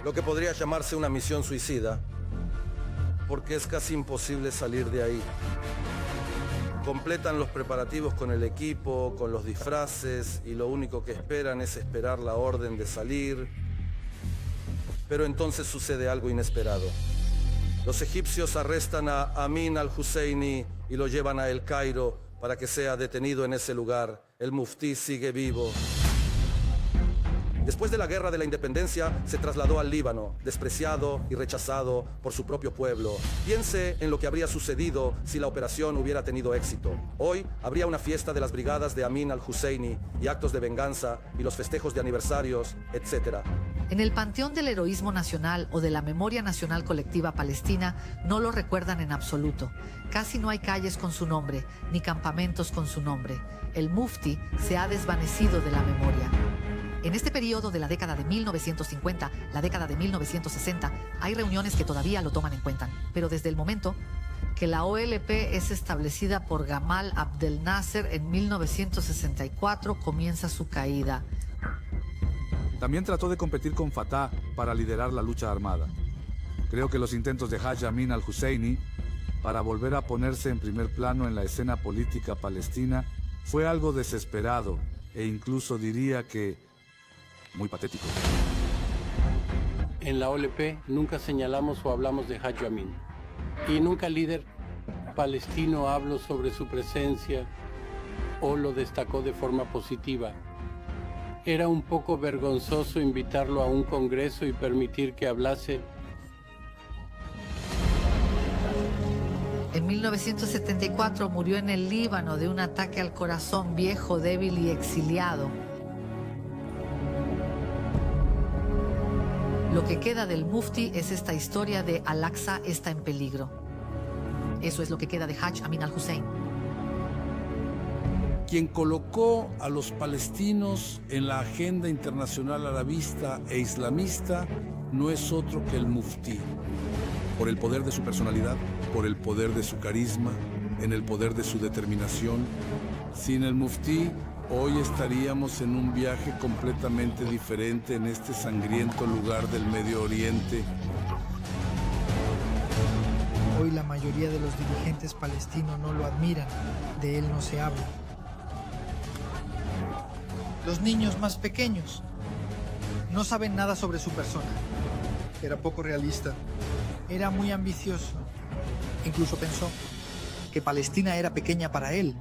lo que podría llamarse una misión suicida, porque es casi imposible salir de ahí. Completan los preparativos con el equipo, con los disfraces, y lo único que esperan es esperar la orden de salir. Pero entonces sucede algo inesperado. Los egipcios arrestan a Amin al-Husseini y lo llevan a El Cairo para que sea detenido en ese lugar. El muftí sigue vivo. Después de la Guerra de la Independencia, se trasladó al Líbano, despreciado y rechazado por su propio pueblo. Piense en lo que habría sucedido si la operación hubiera tenido éxito. Hoy habría una fiesta de las brigadas de Amin al-Husseini y actos de venganza y los festejos de aniversarios, etc. En el panteón del heroísmo nacional o de la memoria nacional colectiva palestina no lo recuerdan en absoluto. Casi no hay calles con su nombre, ni campamentos con su nombre. El muftí se ha desvanecido de la memoria. En este periodo de la década de 1950, la década de 1960, hay reuniones que todavía lo toman en cuenta. Pero desde el momento que la OLP es establecida por Gamal Abdel Nasser en 1964, comienza su caída. También trató de competir con Fatah para liderar la lucha armada. Creo que los intentos de Haj Amin al-Husseini para volver a ponerse en primer plano en la escena política palestina fue algo desesperado e incluso diría que muy patético. En la OLP nunca señalamos o hablamos de Haj Amin. Y nunca el líder palestino habló sobre su presencia o lo destacó de forma positiva. Era un poco vergonzoso invitarlo a un congreso y permitir que hablase. En 1974 murió en el Líbano de un ataque al corazón, viejo, débil y exiliado. Lo que queda del muftí es esta historia de Al-Aqsa está en peligro. Eso es lo que queda de Haj Amin al-Hussein. Quien colocó a los palestinos en la agenda internacional arabista e islamista no es otro que el muftí. Por el poder de su personalidad, por el poder de su carisma, en el poder de su determinación. Sin el muftí, hoy estaríamos en un viaje completamente diferente en este sangriento lugar del Medio Oriente. Hoy la mayoría de los dirigentes palestinos no lo admiran, de él no se habla. Los niños más pequeños no saben nada sobre su persona. Era poco realista, era muy ambicioso. Incluso pensó que Palestina era pequeña para él.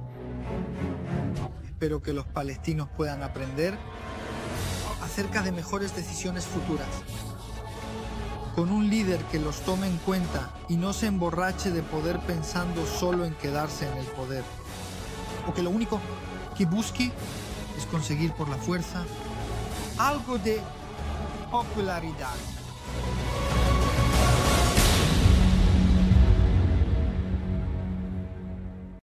Espero que los palestinos puedan aprender acerca de mejores decisiones futuras, con un líder que los tome en cuenta y no se emborrache de poder pensando solo en quedarse en el poder, o que lo único que busque es conseguir por la fuerza algo de popularidad.